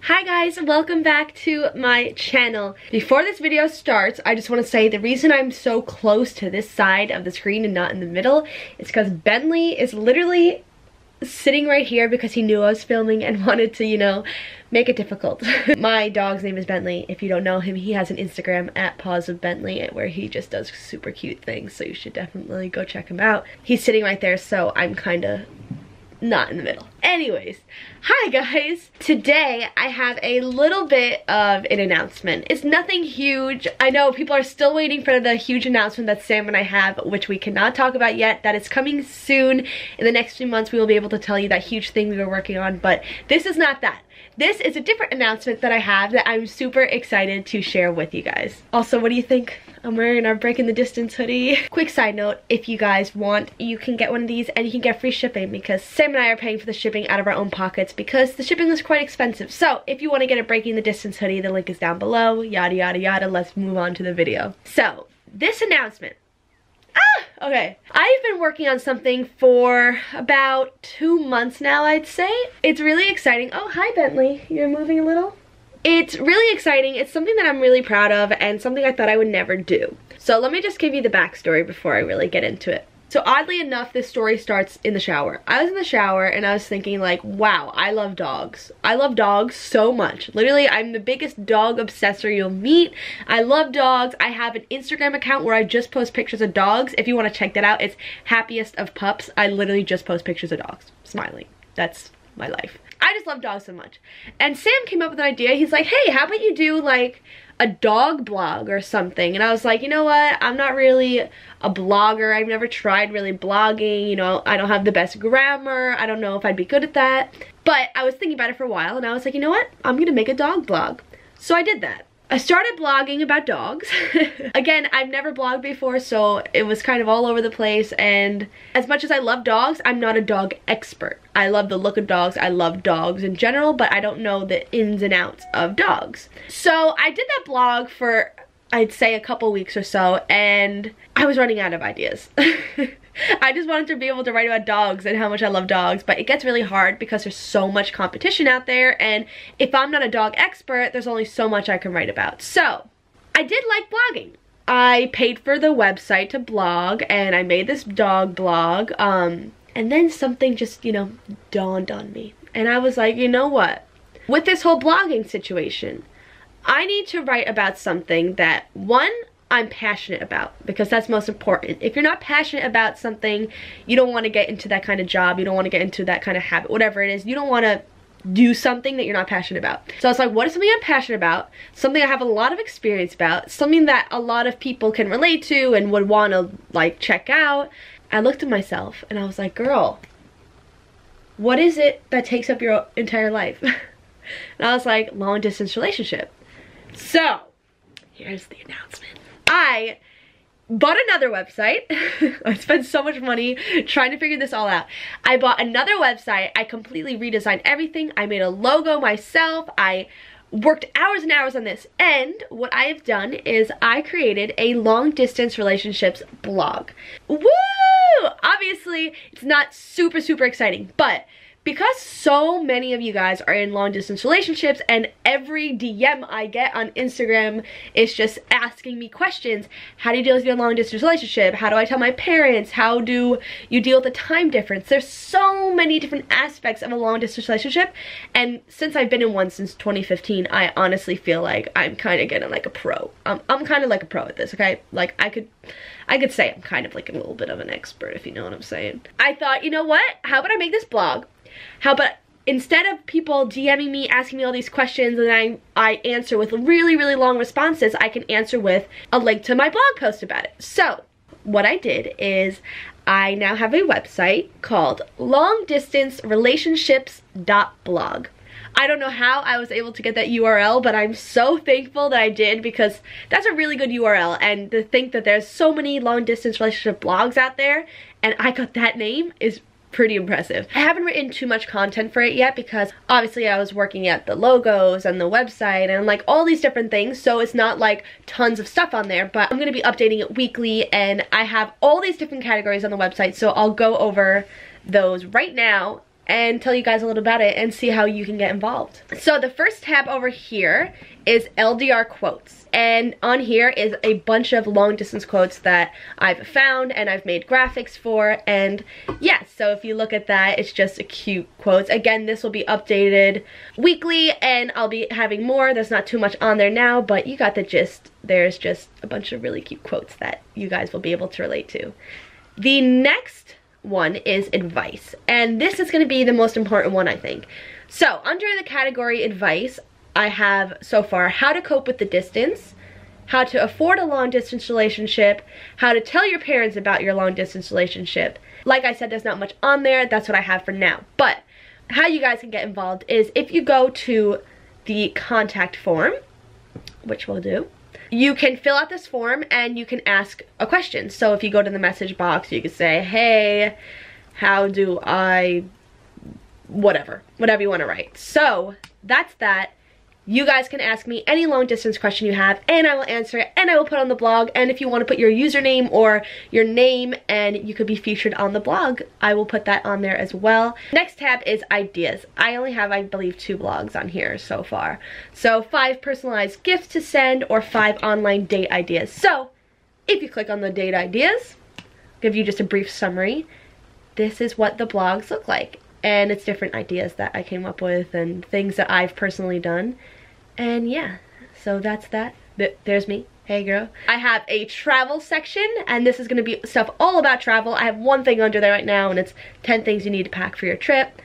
Hi guys, welcome back to my channel. Before this video starts, I just want to say the reason I'm so close to this side of the screen and not in the middle is because Bentley is literally sitting right here because he knew I was filming and wanted to, you know, make it difficult. My dog's name is Bentley. If you don't know him, he has an Instagram at Paws of Bentley where he just does super cute things, so you should definitely go check him out. He's sitting right there, so I'm kind of not in the middle. Anyways, hi guys. Today I have a little bit of an announcement. It's nothing huge. I know people are still waiting for the huge announcement that Sam and I have, which we cannot talk about yet. That is coming soon. In the next few months we will be able to tell you that huge thing we were working on, but this is not that. This is a different announcement that I have that I'm super excited to share with you guys. Also, what do you think? I'm wearing our Breaking the Distance hoodie. Quick side note, if you guys want, you can get one of these and you can get free shipping because Sam and I are paying for the shipping out of our own pockets because the shipping is quite expensive. So if you want to get a Breaking the Distance hoodie, the link is down below, yada yada yada. Let's move on to the video. So, this announcement. Okay, I've been working on something for about 2 months now, I'd say. It's really exciting. Oh, hi Bentley, you're moving a little? It's really exciting. It's something that I'm really proud of and something I thought I would never do. So let me just give you the backstory before I really get into it. So oddly enough, this story starts in the shower. I was in the shower and I was thinking like, wow, I love dogs. I love dogs so much. Literally, I'm the biggest dog obsessor you'll meet. I love dogs. I have an Instagram account where I just post pictures of dogs. If you want to check that out, it's happiest of pups. I literally just post pictures of dogs, smiling. That's my life. I just love dogs so much. And Sam came up with an idea. He's like, hey, how about you do like a dog blog or something? And I was like, you know what? I'm not really a blogger. I've never tried really blogging. You know, I don't have the best grammar. I don't know if I'd be good at that. But I was thinking about it for a while and I was like, you know what? I'm gonna make a dog blog. So I did that. I started blogging about dogs. Again, I've never blogged before, so it was kind of all over the place, and as much as I love dogs, I'm not a dog expert. I love the look of dogs, I love dogs in general, but I don't know the ins and outs of dogs. So I did that blog for, I'd say, a couple weeks or so, and I was running out of ideas. I just wanted to be able to write about dogs and how much I love dogs, but it gets really hard because there's so much competition out there, and if I'm not a dog expert, there's only so much I can write about. So, I did like blogging. I paid for the website to blog, and I made this dog blog, and then something just, you know, dawned on me. And I was like, you know what? With this whole blogging situation, I need to write about something that, one, I'm passionate about, because that's most important. If you're not passionate about something, you don't want to get into that kind of job, you don't want to get into that kind of habit, whatever it is, you don't want to do something that you're not passionate about. So I was like, what is something I'm passionate about, something I have a lot of experience about, something that a lot of people can relate to and would want to like check out. I looked at myself and I was like, girl, what is it that takes up your entire life? And I was like, long distance relationship. So here's the announcement. I bought another website. I spent so much money trying to figure this all out. I bought another website. I completely redesigned everything. I made a logo myself. I worked hours and hours on this. And what I have done is I created a long distance relationships blog. Woo! Obviously, it's not super exciting, but because so many of you guys are in long distance relationships and every DM I get on Instagram is just asking me questions. How do you deal with your long distance relationship? How do I tell my parents? How do you deal with the time difference? There's so many different aspects of a long distance relationship, and since I've been in one since 2015, I honestly feel like I'm kind of getting like a pro. I'm kind of like a pro at this, okay? Like I could say I'm kind of like a little bit of an expert, if you know what I'm saying. I thought, you know what? How about I make this blog? How about instead of people DMing me, asking me all these questions, and I answer with really long responses, I can answer with a link to my blog post about it. So what I did is I now have a website called longdistancerelationships.blog. I don't know how I was able to get that URL, but I'm so thankful that I did, because that's a really good URL, and to think that there's so many long distance relationship blogs out there and I got that name is pretty impressive. I haven't written too much content for it yet because obviously I was working at the logos and the website and like all these different things, so it's not like tons of stuff on there, but I'm gonna be updating it weekly, and I have all these different categories on the website, so I'll go over those right now and tell you guys a little about it and see how you can get involved. So the first tab over here is LDR quotes, and on here is a bunch of long distance quotes that I've found and I've made graphics for. And yeah, so if you look at that, it's just a cute quotes. Again, this will be updated weekly and I'll be having more. There's not too much on there now, but you got the gist. There's just a bunch of really cute quotes that you guys will be able to relate to. The next one is advice, and this is going to be the most important one, I think. So under the category advice, I have so far how to cope with the distance, how to afford a long distance relationship, how to tell your parents about your long distance relationship. Like I said, there's not much on there. That's what I have for now. But how you guys can get involved is if you go to the contact form, which we'll do, you can fill out this form and you can ask a question. So if you go to the message box, you can say, hey, how do I, whatever you want to write. So that's that. You guys can ask me any long distance question you have and I will answer it and I will put it on the blog. And if you want to put your username or your name and you could be featured on the blog, I will put that on there as well. Next tab is ideas. I only have, I believe, 2 blogs on here so far. So 5 personalized gifts to send or 5 online date ideas. So if you click on the date ideas, I'll give you just a brief summary. This is what the blogs look like. And it's different ideas that I came up with and things that I've personally done. And yeah, so that's that. There's me. Hey girl. I have a travel section, and this is going to be stuff all about travel. I have one thing under there right now, and it's 10 things you need to pack for your trip.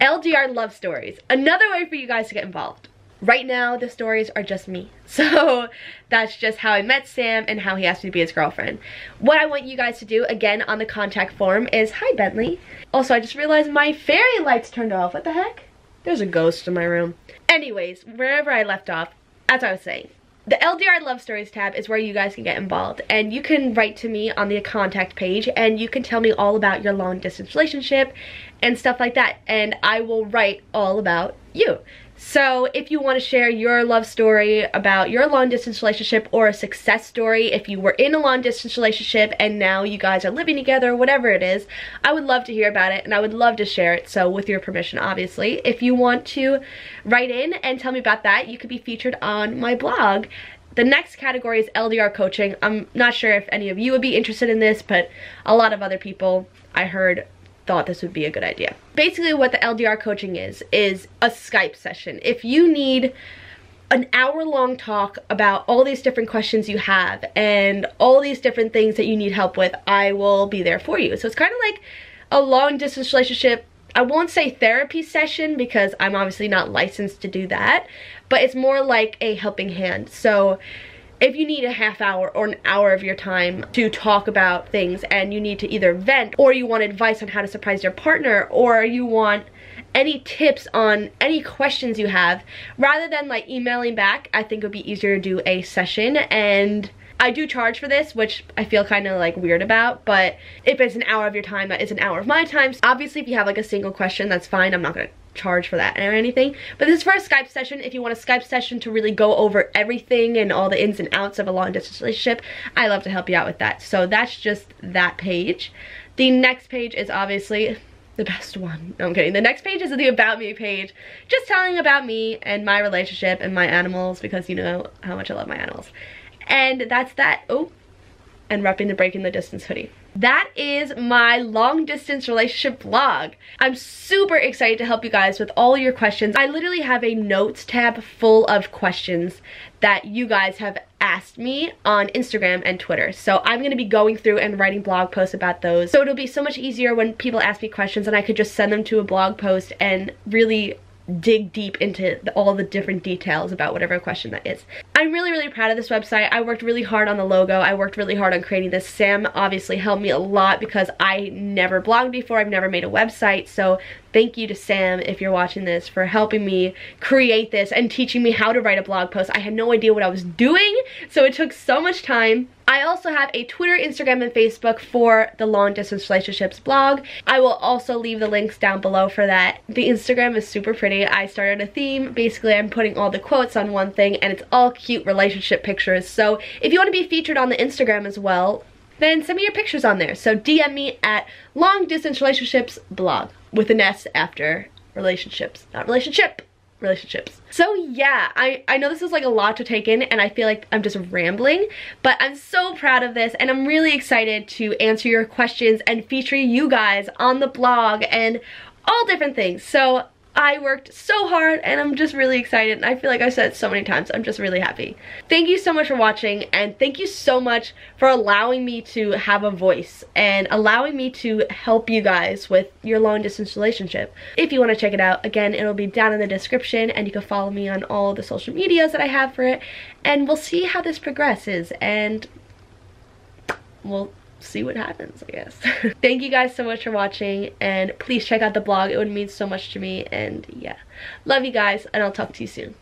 LDR love stories. Another way for you guys to get involved. Right now, the stories are just me. So that's just how I met Sam and how he asked me to be his girlfriend. What I want you guys to do, again, on the contact form is, hi Bentley. Also, I just realized my fairy lights turned off. What the heck? There's a ghost in my room. Anyways, wherever I left off, as I was saying, the LDR Love Stories tab is where you guys can get involved, and you can write to me on the contact page and you can tell me all about your long distance relationship and stuff like that, and I will write all about you. So if you want to share your love story about your long distance relationship or a success story, if you were in a long distance relationship and now you guys are living together, whatever it is, I would love to hear about it and I would love to share it. So with your permission, obviously, if you want to write in and tell me about that, you could be featured on my blog. The next category is LDR coaching. I'm not sure if any of you would be interested in this, but a lot of other people I heard thought this would be a good idea. Basically what the LDR coaching is a Skype session. If you need an hour-long talk about all these different questions you have and all these different things that you need help with, I will be there for you. So it's kind of like a long distance relationship. I won't say therapy session because I'm obviously not licensed to do that, but it's more like a helping hand. So if you need a half hour or an hour of your time to talk about things and you need to either vent, or you want advice on how to surprise your partner, or you want any tips on any questions you have, rather than like emailing back, I think it would be easier to do a session. And I do charge for this, which I feel kind of like weird about, but if it's an hour of your time, that is an hour of my time. So obviously if you have like a single question, that's fine. I'm not gonna charge for that or anything, but this is for a Skype session. If you want a Skype session to really go over everything and all the ins and outs of a long distance relationship, I love to help you out with that. So that's just that page. The next page is obviously the best one. No, I'm kidding. The next page is the About Me page, just telling about me and my relationship and my animals, because you know how much I love my animals. And that's that. Oh, and repping the Breaking the Distance hoodie. That is my long distance relationship blog. I'm super excited to help you guys with all your questions. I literally have a notes tab full of questions that you guys have asked me on Instagram and Twitter. So I'm going to be going through and writing blog posts about those. So it'll be so much easier when people ask me questions and I could just send them to a blog post and really dig deep into all the different details about whatever question that is. I'm really proud of this website. I worked really hard on the logo. I worked really hard on creating this. Sam obviously helped me a lot because I never blogged before. I've never made a website. So thank you to Sam, if you're watching this, for helping me create this and teaching me how to write a blog post. I had no idea what I was doing, so it took so much time. I also have a Twitter, Instagram, and Facebook for the Long Distance Relationships blog. I will also leave the links down below for that. The Instagram is super pretty. I started a theme. Basically, I'm putting all the quotes on one thing, and it's all cute relationship pictures. So if you want to be featured on the Instagram as well, then send me your pictures on there. So DM me at Long Distance Relationships Blog with an S after relationships, not relationship. Relationships. So yeah, I know this is like a lot to take in and I feel like I'm just rambling, but I'm so proud of this and I'm really excited to answer your questions and feature you guys on the blog and all different things. So I worked so hard and I'm just really excited, and I feel like I said it so many times, I'm just really happy. Thank you so much for watching, and thank you so much for allowing me to have a voice and allowing me to help you guys with your long distance relationship. If you want to check it out, again, it'll be down in the description, and you can follow me on all the social medias that I have for it, and we'll see how this progresses, and we'll see what happens, I guess. Thank you guys so much for watching, and please check out the blog. It would mean so much to me, and yeah, love you guys, and I'll talk to you soon.